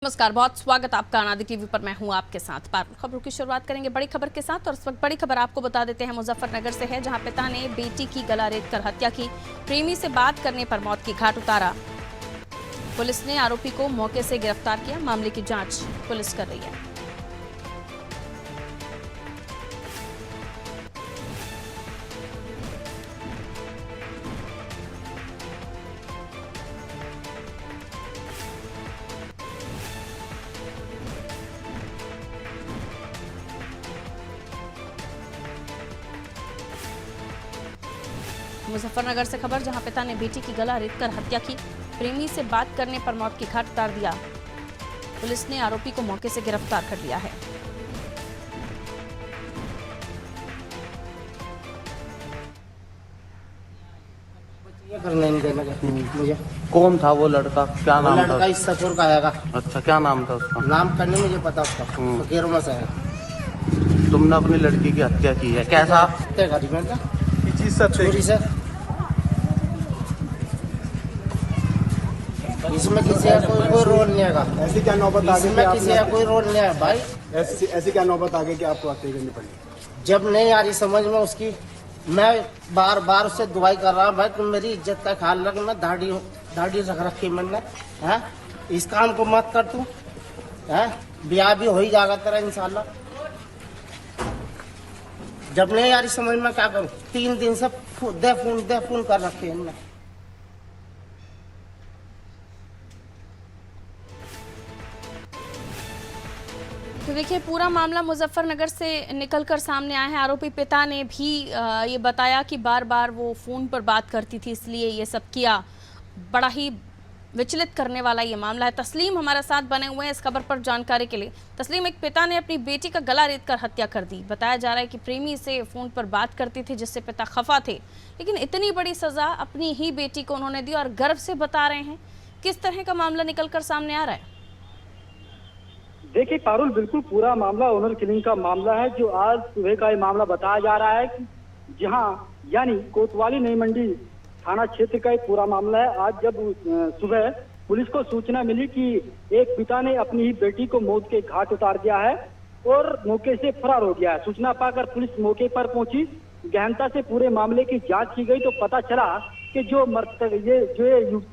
नमस्कार, बहुत स्वागत आपका अनादि टीवी पर। मैं हूं आपके साथ पारुल। खबरों की शुरुआत करेंगे बड़ी खबर के साथ और इस वक्त बड़ी खबर आपको बता देते हैं मुजफ्फरनगर से है, जहां पिता ने बेटी की गला रेत कर हत्या की। प्रेमी से बात करने पर मौत की घाट उतारा। पुलिस ने आरोपी को मौके से गिरफ्तार किया। मामले की जांच पुलिस कर रही है। मुजफ्फरनगर से खबर, जहां पिता ने बेटी की गला रेत कर हत्या की। प्रेमी से बात करने पर मौत की घाट उतार दिया। पुलिस ने आरोपी को मौके से गिरफ्तार कर लिया है। ये करने नहीं देना मुझे। कौन था वो लड़का? क्या नाम था? लड़का इस सफर का आएगा। अच्छा, क्या नाम था उसका? नाम करने मुझे पता उसका फकीर मस है। तुमने अपनी लड़की की हत्या की है, कैसा? चोरी से। इसमें किसी का कोई रोल नहीं है। ऐसी क्या नौबत आ गई इसमें किसी का कोई रोल नहीं है भाई। ऐसी क्या नौबत आ गई कि आपको हत्या करनी पड़ी? जब नहीं आ रही समझ में उसकी, मैं बार बार उससे दुआई कर रहा हूँ, भाई तुम मेरी इज्जत का ख्याल रखना। दाढ़ी रख रखी मैंने है, इस काम को मत कर तू है। ब्याह भी हो ही जाएगा तेरा इंशाल्लाह। जब नहीं आ रही समझ में क्या करूँ? 3 दिन से दे फोन कर रखे हैं हमने। तो देखिए, पूरा मामला मुजफ्फरनगर से निकलकर सामने आया है। आरोपी पिता ने भी ये बताया कि बार बार वो फ़ोन पर बात करती थी, इसलिए ये सब किया। बड़ा ही विचलित करने वाला ये मामला है। तस्लीम हमारे साथ बने हुए हैं इस खबर पर जानकारी के लिए। तस्लीम, एक पिता ने अपनी बेटी का गला रेत कर हत्या कर दी। बताया जा रहा है कि प्रेमी से फ़ोन पर बात करती थी, जिससे पिता खफा थे, लेकिन इतनी बड़ी सज़ा अपनी ही बेटी को उन्होंने दी और गर्व से बता रहे हैं। किस तरह का मामला निकल कर सामने आ रहा है? देखिए पारुल, बिल्कुल पूरा मामला ऑनर किलिंग का मामला है, जो आज सुबह का ये मामला बताया जा रहा है कि जहां यानी कोतवाली नई मंडी थाना क्षेत्र का एक पूरा मामला है। आज जब सुबह पुलिस को सूचना मिली कि एक पिता ने अपनी ही बेटी को मौत के घाट उतार दिया है और मौके से फरार हो गया है। सूचना पाकर पुलिस मौके पर पहुंची। गहनता से पूरे मामले की जांच की गई तो पता चला कि जो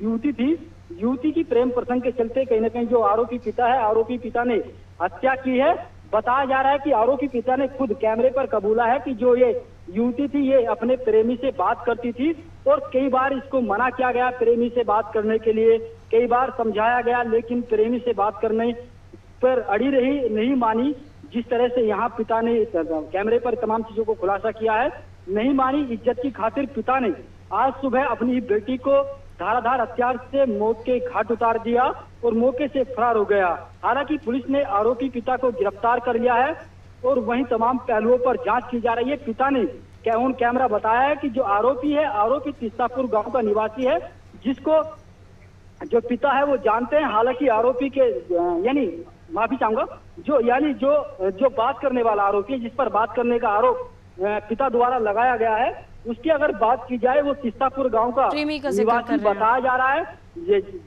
युवती थी, युवती की प्रेम प्रसंग के चलते कहीं ना कहीं जो आरोपी पिता है, आरोपी पिता ने हत्या की है। बताया जा रहा है कि आरोपी पिता ने खुद कैमरे पर कबूला है कि जो ये युवती थी, ये अपने प्रेमी से बात करती थी और कई बार इसको मना किया गया प्रेमी से बात करने के लिए, कई बार समझाया गया, लेकिन प्रेमी से बात करने पर अड़ी रही, नहीं मानी। जिस तरह से यहाँ पिता ने कैमरे पर तमाम चीजों को खुलासा किया है, नहीं मानी। इज्जत की खातिर पिता ने आज सुबह अपनी बेटी को धाराधार हथियार से मौत के घाट उतार दिया और मौके से फरार हो गया। हालांकि पुलिस ने आरोपी पिता को गिरफ्तार कर लिया है और वहीं तमाम पहलुओं पर जांच की जा रही है। पिता ने ऑन कैमरा बताया है कि जो आरोपी है, आरोपी तिस्तापुर गांव का निवासी है, जिसको जो पिता है वो जानते हैं। हालांकि आरोपी के यानी माफी चाहूंगा, जो बात करने वाला आरोपी है, जिस पर बात करने का आरोप पिता द्वारा लगाया गया है, उसकी अगर बात की जाए, वो तिस्तापुर गांव का निवासी बताया जा रहा है,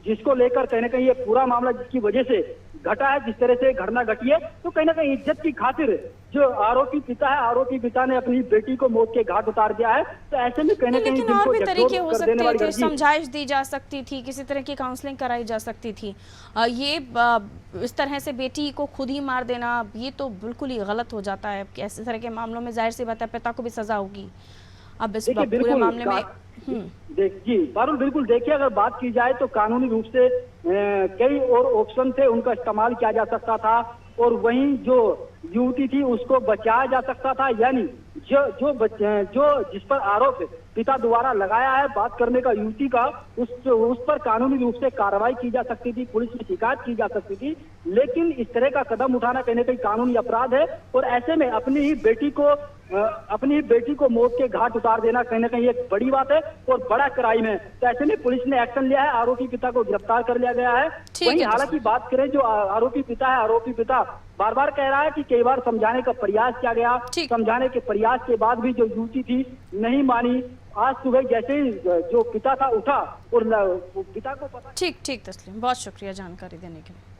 जिसको लेकर कहीं ना कहीं ये पूरा मामला जिसकी वजह से घटा है, जिस तरह से घटना घटी है, तो कहीं ना कहीं इज्जत की खातिर जो आरोपी पिता है, आरोपी पिता ने अपनी बेटी को मौत के घाट उतार दिया है। तो ऐसे में कहीं ना कहीं लेकिन और भी तरीके हो सकते थे, समझाइश दी जा सकती थी, किसी तरह की काउंसलिंग कराई जा सकती थी। ये इस तरह से बेटी को खुद ही मार देना, ये तो बिल्कुल ही गलत हो जाता है। ऐसे तरह के मामलों में जाहिर सी बात है पिता को भी सजा होगी। अब इस पूरे मामले में जी पारुल, बिल्कुल देखिए, अगर बात की जाए तो कानूनी रूप से कई और ऑप्शन थे, उनका इस्तेमाल किया जा सकता था और वहीं जो युवती थी उसको बचाया जा सकता था। यानी जो जिस पर आरोप पिता द्वारा लगाया है बात करने का युवती का, उस पर कानूनी रूप से कार्रवाई की जा सकती थी, पुलिस में शिकायत की जा सकती थी। लेकिन इस तरह का कदम उठाना कहीं ना कहीं कानूनी अपराध है और ऐसे में अपनी ही बेटी को मौत के घाट उतार देना कहीं ना कहीं एक बड़ी बात है और बड़ा क्राइम है। तो ऐसे में पुलिस ने एक्शन लिया है, आरोपी पिता को गिरफ्तार कर लिया गया है। वहीं हालांकि बात करें जो आरोपी पिता है, आरोपी पिता बार बार कह रहा है कि कई बार समझाने का प्रयास किया गया, समझाने के प्रयास के बाद भी जो युवती थी नहीं मानी। आज सुबह जैसे ही जो पिता था उठा और पिता को पता। ठीक तस्लीम, बहुत शुक्रिया जानकारी देने के लिए।